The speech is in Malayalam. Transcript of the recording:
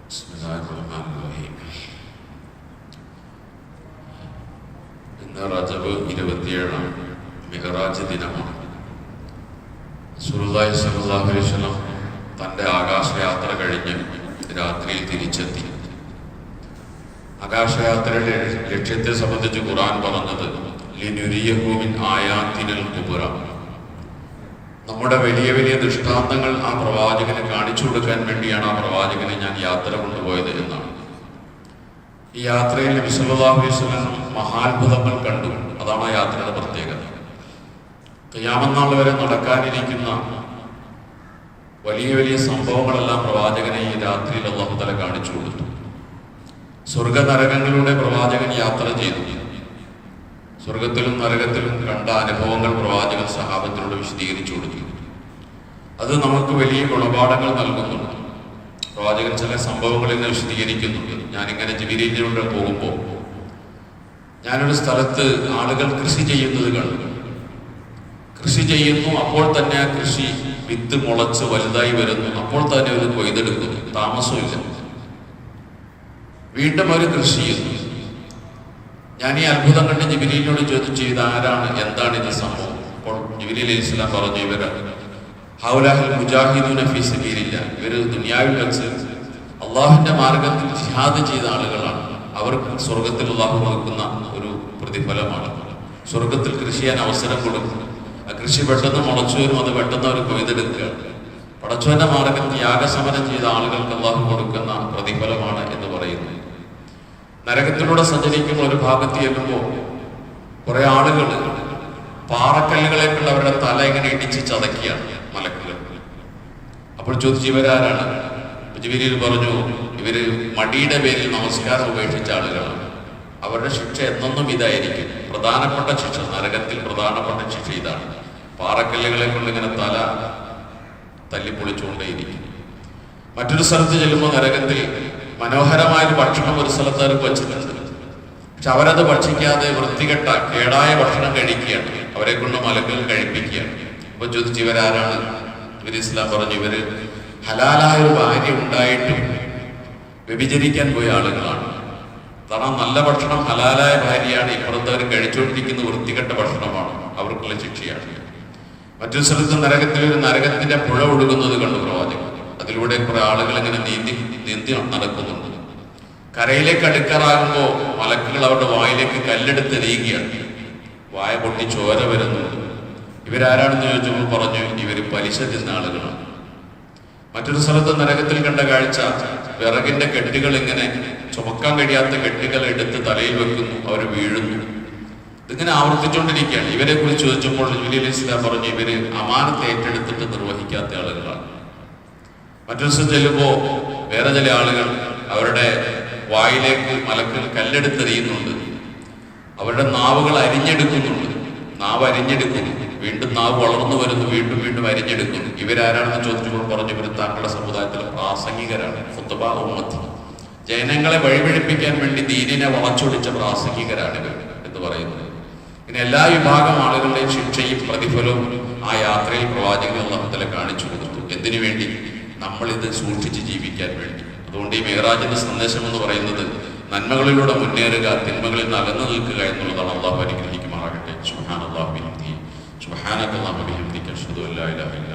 ബിസ്മില്ലാഹിർറഹ്മാനിർറഹീം. ഇന്ന് റജബ് 27 മിഅ്റാജ് ദിനമാണ്. റസൂലുള്ളാഹി സ്വല്ലല്ലാഹു അലൈഹി വസല്ലം തൻ്റെ ആകാശയാത്ര കഴിഞ്ഞ് രാത്രിയിൽ തിരിച്ചെത്തി. ആകാശയാത്രയുടെ ലക്ഷ്യത്തെ സംബന്ധിച്ച് ഖുർആൻ പറഞ്ഞത് ലിനുരിയഹു മിൻ ആയാതിനൽ കുബ്ര, നമ്മുടെ വലിയ വലിയ ദൃഷ്ടാന്തങ്ങൾ ആ പ്രവാചകന് കാണിച്ചു കൊടുക്കാൻ വേണ്ടിയാണ് ആ പ്രവാചകനെ ഞാൻ യാത്ര കൊണ്ടുപോയത് എന്നാണ്. ഈ യാത്രയിൽ നബി സല്ലല്ലാഹു അലൈഹി വസല്ലം മഹാത്ഭുതങ്ങൾ കണ്ടു. അതാണ് ആ യാത്രയുടെ പ്രത്യേകത. ഖിയാമത്ത് നാൾ വരെ നടക്കാനിരിക്കുന്ന വലിയ വലിയ സംഭവങ്ങളെല്ലാം പ്രവാചകനെ ഈ രാത്രിയിൽ അല്ലാഹു തആല കാണിച്ചു കൊടുത്തു. സ്വർഗ നരകങ്ങളിലൂടെ പ്രവാചകൻ യാത്ര ചെയ്തു. സ്വർഗത്തിലും നരകത്തിലും കണ്ട അനുഭവങ്ങൾ പ്രവാചകൻ സഹാബത്തിനോട് വിശദീകരിച്ചു കൊടുത്തു. അത് നമുക്ക് വലിയ ഗുണപാഠങ്ങൾ നൽകുന്നുണ്ട്. പ്രവാചകൻ ചില സംഭവങ്ങൾ ഇന്ന് വിശദീകരിക്കുന്നുണ്ട്. ഞാനിങ്ങനെ ജിബ്രീലിലൂടെ പോകുമ്പോൾ ഞാനൊരു സ്ഥലത്ത് ആളുകൾ കൃഷി ചെയ്യുന്നത് കണ്ടു. കൃഷി ചെയ്യുന്നു, അപ്പോൾ തന്നെ ആ കൃഷി വിത്ത് മുളച്ച് വലുതായി വരുന്നു, അപ്പോൾ തന്നെ ഒരു കൊയ്തെടുക്കുന്നു, താമസമില്ല. വീണ്ടും ഒരു കൃഷി ചെയ്യുന്നു. ഞാൻ ഈ അത്ഭുതം കണ്ട് ജിബ്രീലിനോട് ചോദിച്ചു, ഇത് ആരാണ്, എന്താണ് ഇത് സംഭവം? അപ്പോൾ ജിബ്രീൽ അലൈഹിസ്സലാം പറഞ്ഞു, ഇവര് ഹൗലാഹിൽ മുജാഹിദൂന ഫീ സബീലില്ലാ, ഇവര് ദുനിയാവിൽ വെച്ച് അള്ളാഹുവിന്റെ മാർഗത്തിൽ ജിഹാദ് ചെയ്ത ആളുകളാണ്. അവർക്ക് സ്വർഗത്തിൽ അള്ളാഹു കൊടുക്കുന്ന ഒരു പ്രതിഫലമാണ്. സ്വർഗത്തിൽ കൃഷി ചെയ്യാൻ അവസരം കൊടുക്കും. ആ കൃഷി പെട്ടെന്ന് മുളച്ചു വരും, അത് പെട്ടെന്ന് അവർ കൊയ്തെടുക്കുകയാണ്. പടച്ചവന്റെ മാർഗത്തിൽ യാഗസമരം ചെയ്ത ആളുകൾക്ക് അള്ളാഹു കൊടുക്കുന്ന പ്രതിഫലമാണ് എന്ന് പറയുന്നു. നരകത്തിലൂടെ സഞ്ചരിക്കുമ്പോൾ ഒരു ഭാഗത്ത് ചെല്ലുമ്പോൾ കുറെ ആളുകൾ പാറക്കല്ലുകളേക്കുള്ള അവരുടെ തല ഇങ്ങനെ ഇടിച്ച് ചതക്കിയാണ് മലക്കുകൾ. അപ്പോൾ ചോദിച്ചു, ഇവരാരാണ്? ജിബ്രീൽ പറഞ്ഞു, ഇവര് മടിയുടെ പേരിൽ നമസ്കാരം ഉപേക്ഷിച്ച ആളുകളാണ്. അവരുടെ ശിക്ഷ എന്നെന്നും ഇതായിരിക്കും. പ്രധാനപ്പെട്ട ശിക്ഷ, നരകത്തിൽ പ്രധാനപ്പെട്ട ശിക്ഷ ഇതാണ്. പാറക്കല്ലുകളെ കൊണ്ട് ഇങ്ങനെ തല തല്ലിപ്പൊളിച്ചുകൊണ്ടേയിരിക്കും. മറ്റൊരു സ്ഥലത്ത് ചെല്ലുമ്പോൾ നരകത്തിൽ മനോഹരമായൊരു ഭക്ഷണം ഒരു സ്ഥലത്ത് അവർക്ക് വച്ചിട്ടുണ്ട്. പക്ഷെ അവരത് ഭക്ഷിക്കാതെ വൃത്തികെട്ട കേടായ ഭക്ഷണം കഴിക്കുകയാണ്. അവരെ കൊണ്ട് മലക്കുകൾ കഴിപ്പിക്കുകയാണ്. അപ്പൊ ചോദിച്ചു, ഇവരാരാണ്? ഇവര് ഇസ്ലാം പറഞ്ഞു, ഇവര് ഹലാലായ ഒരു ഭാര്യ ഉണ്ടായിട്ടും വ്യഭിചരിക്കാൻ പോയ ആളുകളാണ്. കാരണം നല്ല ഭക്ഷണം ഹലാലായ ഭാര്യയാണ്, ഇപ്പുറത്ത് അവർ കഴിച്ചുകൊണ്ടിരിക്കുന്ന വൃത്തികെട്ട ഭക്ഷണമാണ്, അവർക്കുള്ള ശിക്ഷയാണ്. മറ്റൊരു സ്ഥലത്ത് നരകത്തിൽ ഒരു നരകത്തിന്റെ പുഴ ഒഴുകുന്നത് കണ്ടു പ്രവാചകൻ. അതിലൂടെ കുറെ ആളുകൾ ഇങ്ങനെ നീന്തി നടക്കുന്നുണ്ട്. കരയിലേക്ക് അടുക്കാറാകുമ്പോൾ മലക്കുകൾ അവരുടെ വായിലേക്ക് കല്ലെടുത്ത് എറിയുകയാണ്. വായ പൊട്ടി ചോര വരുന്നുണ്ട്. ഇവരാരാണെന്ന് ചോദിച്ചപ്പോൾ പറഞ്ഞു, ഇവര് പലിശ തിന്ന ആളുകളാണ്. മറ്റൊരു സ്ഥലത്ത് നരകത്തിൽ കണ്ട കാഴ്ച, വിറകിന്റെ കെട്ടുകൾ ഇങ്ങനെ ചുമക്കാൻ കഴിയാത്ത കെട്ടുകൾ എടുത്ത് തലയിൽ വെക്കുന്നു, അവർ വീഴുന്നു. ഇതിങ്ങനെ ആവർത്തിച്ചുകൊണ്ടിരിക്കുകയാണ്. ഇവരെ കുറിച്ച് ചോദിച്ചപ്പോൾ ജിബ്രീൽ അലൈഹിസ്സലാം പറഞ്ഞു, ഇവര് അമാനത്ത് ഏറ്റെടുത്തിട്ട് നിർവഹിക്കാത്ത ആളുകളാണ്. മറ്റൊരു സ്ഥലത്ത് ചെല്ലുമ്പോൾ വേറെ ചില ആളുകൾ അവരുടെ വായിലേക്ക് മലക്കുകൾ കല്ലെടുത്തെറിയുന്നുണ്ട്. അവരുടെ നാവുകൾ അരിഞ്ഞെടുക്കുന്നുണ്ട്. നാവ് അരിഞ്ഞെടുക്കുന്നു, വീണ്ടും നാവ് വളർന്നു വരുന്നു, വീണ്ടും വീണ്ടും അരിഞ്ഞെടുക്കുന്നു. ഇവരാരാണെന്ന് ചോദിച്ചപ്പോൾ പറഞ്ഞു, ഇവർ താങ്കളുടെ സമുദായത്തിലെ പ്രാസംഗികരാണ്. ഖുത്ബാ ഉമ്മത്തി, ജനങ്ങളെ വഴിപിഴപ്പിക്കാൻ വേണ്ടി ദീനിനെ വളച്ചൊടിച്ച പ്രാസംഗികരാണ് ഇവർ എന്ന് പറയുന്നത്. പിന്നെ എല്ലാ വിഭാഗം ആളുകളുടെയും ശിക്ഷയും പ്രതിഫലവും ആ യാത്രയിൽ പ്രവാചകൻ അല്ലാഹു തആല കാണിച്ചു കൊടുത്തു. എന്തിനു വേണ്ടി? നമ്മളിത് സൂക്ഷിച്ച് ജീവിക്കാൻ വേണ്ടി. അതുകൊണ്ട് ഈ മിഅ്റാജിന്റെ സന്ദേശം എന്ന് പറയുന്നത് നന്മകളിലൂടെ മുന്നേറുക, തിന്മകളിൽ നിന്ന് അകന്നു നിൽക്കുക എന്നുള്ളതാണ്. അല്ലാഹു അനുഗ്രഹിക്കുമാറാകട്ടെ. സുബ്ഹാനല്ലാഹി വബിഹംദിഹി സുബ്ഹാനകല്ലാഹു വബിഹംദിക അഷ്ഹദു അല്ലാ ഇലാഹ ഇല്ല